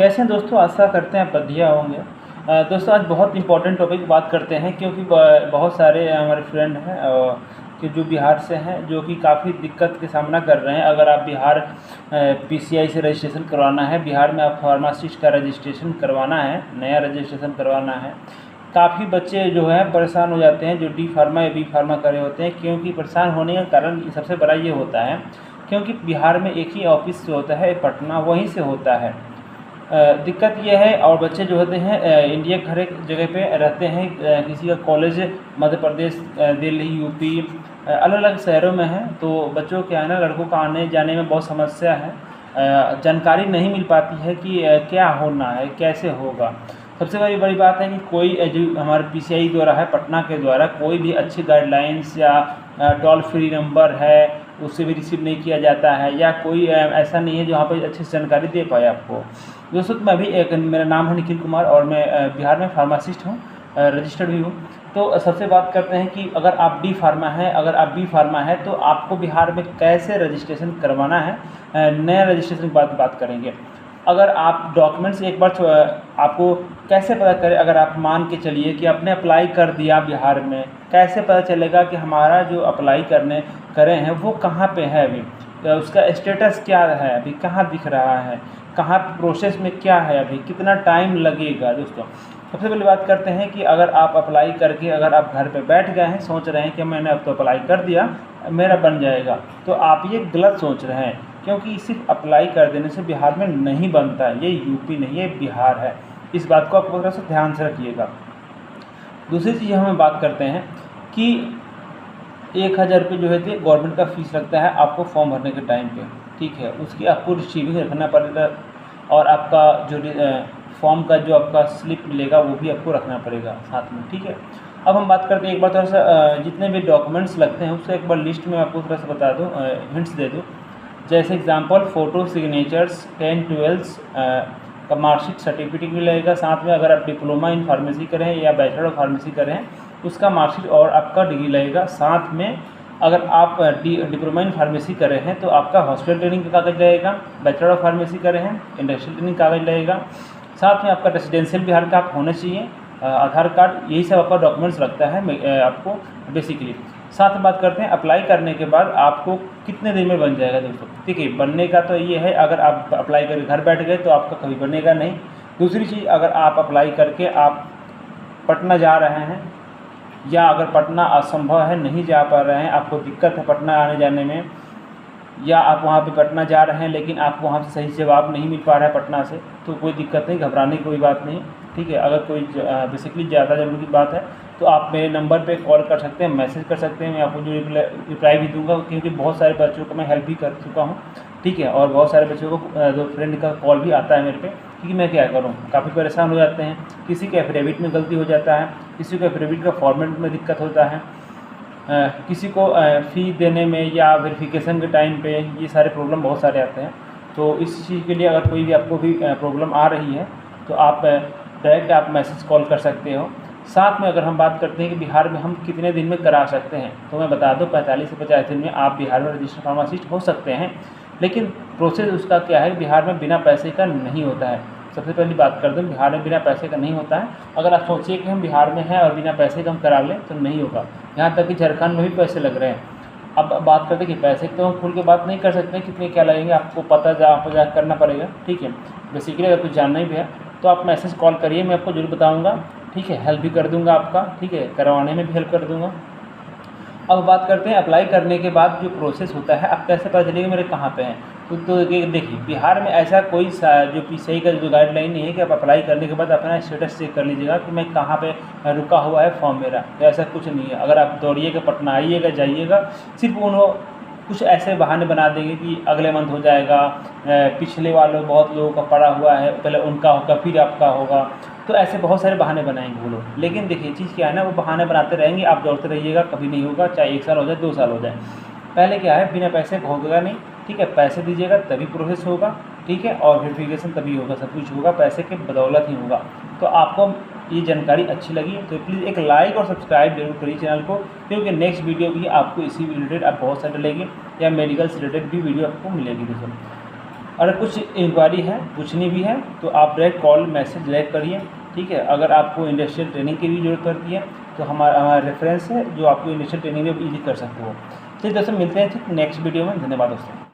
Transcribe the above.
कैसे हैं दोस्तों, आशा करते हैं आप बढ़िया होंगे। दोस्तों आज बहुत इंपॉर्टेंट टॉपिक बात करते हैं क्योंकि बहुत सारे हमारे फ्रेंड हैं कि जो बिहार से हैं जो कि काफ़ी दिक्कत का सामना कर रहे हैं। अगर आप बिहार पीसीआई से रजिस्ट्रेशन करवाना है, बिहार में आप फार्मासिस्ट का रजिस्ट्रेशन करवाना है, नया रजिस्ट्रेशन करवाना है, काफ़ी बच्चे जो हैं परेशान हो जाते हैं जो डी फार्मा या बी फार्मा करे होते हैं। क्योंकि परेशान होने का कारण सबसे बड़ा ये होता है क्योंकि बिहार में एक ही ऑफिस जो होता है पटना, वहीं से होता है। दिक्कत ये है और बच्चे जो होते हैं इंडिया के हर एक जगह पे रहते हैं। किसी का कॉलेज मध्य प्रदेश, दिल्ली, यूपी, अलग अलग शहरों में है, तो बच्चों के आना लड़कों का आने जाने में बहुत समस्या है। जानकारी नहीं मिल पाती है कि क्या होना है, कैसे होगा। सबसे बड़ी बात है कि कोई जो हमारे पीसीआई द्वारा है, पटना के द्वारा कोई भी अच्छी गाइडलाइंस या टोल फ्री नंबर है उससे भी रिसीव नहीं किया जाता है, या कोई ऐसा नहीं है जो वहाँ पर अच्छी जानकारी दे पाए आपको। दोस्तों मैं भी मेरा नाम है निखिल कुमार और मैं बिहार में फार्मासिस्ट हूँ, रजिस्टर्ड भी हूँ। तो सबसे बात करते हैं कि अगर आप डी फार्मा है, अगर आप बी फार्मा है, तो आपको बिहार में कैसे रजिस्ट्रेशन करवाना है। नया रजिस्ट्रेशन की बात करेंगे। अगर आप डॉक्यूमेंट्स एक बार आपको कैसे पता करें, अगर आप मान के चलिए कि आपने अप्लाई कर दिया बिहार में, कैसे पता चलेगा कि हमारा जो अप्लाई करे हैं वो कहाँ पे है, अभी उसका स्टेटस क्या है, अभी कहाँ दिख रहा है, कहाँ प्रोसेस में क्या है, अभी कितना टाइम लगेगा। दोस्तों सबसे पहले बात करते हैं कि अगर आप अप्लाई करके अगर आप घर पे बैठ गए हैं, सोच रहे हैं कि मैंने अब तो अप्लाई कर दिया मेरा बन जाएगा, तो आप ये गलत सोच रहे हैं। क्योंकि सिर्फ अप्लाई कर देने से बिहार में नहीं बनता है, ये यूपी नहीं है, बिहार है। इस बात को आप थोड़ा सा ध्यान से रखिएगा। दूसरी चीज़ हम बात करते हैं कि 1000 रुपये जो है गवर्नमेंट का फीस लगता है आपको फॉर्म भरने के टाइम पे, ठीक है। उसकी आपको रिसीविंग रखना पड़ेगा और आपका जो फॉर्म का जो आपका स्लिप मिलेगा वो भी आपको रखना पड़ेगा साथ में, ठीक है। अब हम बात करते हैं, एक बार थोड़ा सा जितने भी डॉक्यूमेंट्स लगते हैं उससे एक बार लिस्ट में आपको थोड़ा सा बता दूँ, हिंट्स दे दूँ। जैसे एग्जांपल फ़ोटो, सिग्नेचर्स, 10-12 का मार्कशीट, सर्टिफिकेट भी लगेगा साथ में। अगर आप डिप्लोमा इन फार्मेसी करें या बैचलर ऑफ फार्मेसी करें उसका मार्कशीट और आपका डिग्री लगेगा साथ में। अगर आप डिप्लोमा इन फार्मेसी कर रहे हैं तो आपका हॉस्पिटल ट्रेनिंग का कागज़ लगेगा, बैचलर ऑफ फार्मेसी कर रहे हैं इंडस्ट्रियल ट्रेनिंग कागज़ लगेगा, साथ में आपका रेसिडेंशियल बिहार का आप होना चाहिए, आधार कार्ड, यही सब आपका डॉक्यूमेंट्स लगता है आपको बेसिकली। साथ में बात करते हैं अप्लाई करने के बाद आपको कितने दिन में बन जाएगा। दोस्तों ठीक है, बनने का तो ये है, अगर आप अप्लाई करके घर बैठ गए तो आपका कभी बनेगा नहीं। दूसरी चीज़, अगर आप अप्लाई करके आप पटना जा रहे हैं या अगर पटना असंभव है, नहीं जा पा रहे हैं, आपको दिक्कत है पटना आने जाने में, या आप वहाँ पे पटना जा रहे हैं लेकिन आपको वहाँ से सही जवाब नहीं मिल पा रहा है पटना से, तो कोई दिक्कत नहीं, घबराने की कोई बात नहीं, ठीक है। अगर कोई बेसिकली ज़्यादा ज़रूरी बात है तो आप मेरे नंबर पे कॉल कर सकते हैं, मैसेज कर सकते हैं, मैं आपको जो रिप्लाई भी दूंगा, क्योंकि बहुत सारे बच्चों को मैं हेल्प भी कर चुका हूँ, ठीक है। और बहुत सारे बच्चों को जो फ्रेंड का कॉल भी आता है मेरे पे, क्योंकि मैं क्या करूँ, काफ़ी परेशान हो जाते हैं। किसी के एफिडेविट में गलती हो जाता है, किसी को एफिडेविट का फॉर्मेट में दिक्कत होता है, किसी को फ़ी देने में या वेरिफिकेशन के टाइम पे, ये सारे प्रॉब्लम बहुत सारे आते हैं। तो इस चीज़ के लिए अगर कोई भी आपको भी प्रॉब्लम आ रही है तो आप डायरेक्ट आप मैसेज कॉल कर सकते हो। साथ में अगर हम बात करते हैं कि बिहार में हम कितने दिन में करा सकते हैं, तो मैं बता दूं 45 से 50 दिन में आप बिहार में रजिस्टर्ड फार्मासिस्ट हो सकते हैं। लेकिन प्रोसेस उसका क्या है, बिहार में बिना पैसे का नहीं होता है। सबसे पहली बात कर दूँ, बिहार में बिना पैसे का नहीं होता है। अगर आप सोचिए कि हम बिहार में हैं और बिना पैसे का हम करा लें तो नहीं होगा, यहाँ तक कि झारखंड में भी पैसे लग रहे हैं। अब बात करते हैं कि पैसे तो हम खुल के बात नहीं कर सकते कितने क्या लगेंगे, आपको पता जा करना पड़ेगा, ठीक है। बेसिकली अगर कुछ जानना ही भी है तो आप मैसेज कॉल करिए, मैं आपको जरूर बताऊँगा, ठीक है, हेल्प भी कर दूँगा आपका, ठीक है, करवाने में भी हेल्प कर दूँगा। अब बात करते हैं अप्लाई करने के बाद जो प्रोसेस होता है, आप कैसे पता चलेगा मेरे कहाँ पे हैं। तो देखिए, बिहार में ऐसा कोई जो पीसीआई का जो गाइडलाइन नहीं है कि आप अप्लाई करने के बाद अपना स्टेटस चेक कर लीजिएगा कि मैं कहाँ पे रुका हुआ है फॉर्म मेरा, तो ऐसा कुछ नहीं है। अगर आप दौड़िएगा, पटना आइएगा, जाइएगा, सिर्फ उन्होंने कुछ ऐसे बहाने बना देंगे कि अगले मंथ हो जाएगा, पिछले वालों बहुत लोगों का पड़ा हुआ है, पहले उनका होगा फिर आपका होगा, तो ऐसे बहुत सारे बहाने बनाएंगे वो लोग। लेकिन देखिए चीज़ क्या है ना, वो बहाने बनाते रहेंगे, आप दौड़ते रहिएगा, कभी नहीं होगा, चाहे 1 साल हो जाए 2 साल हो जाए। पहले क्या है, बिना पैसे होगा नहीं, ठीक है, पैसे दीजिएगा तभी प्रोसेस होगा, ठीक है, और वेरिफिकेशन तभी होगा, सब कुछ होगा पैसे के बदौलत ही होगा। तो आपको ये जानकारी अच्छी लगी तो प्लीज़ एक लाइक और सब्सक्राइब जरूर करिए चैनल को, क्योंकि नेक्स्ट वीडियो भी आपको इसी रिलेटेड आप बहुत सारे डलेगी या मेडिकल से रिलेटेड भी वीडियो आपको मिलेगी। दोस्तों अगर कुछ इंक्वायरी है, पूछनी भी है, तो आप डायरेक्ट कॉल मैसेज डायरेक्ट करिए, ठीक है। अगर आपको इंडस्ट्रियल ट्रेनिंग की भी ज़रूरत पड़ती है तो हमारा रेफरेंस है जो आपको इंडस्ट्रियल ट्रेनिंग में ईजी कर सकते हो। चलिए दोस्तों, मिलते हैं ठीक नेक्स्ट वीडियो में। धन्यवाद दोस्तों।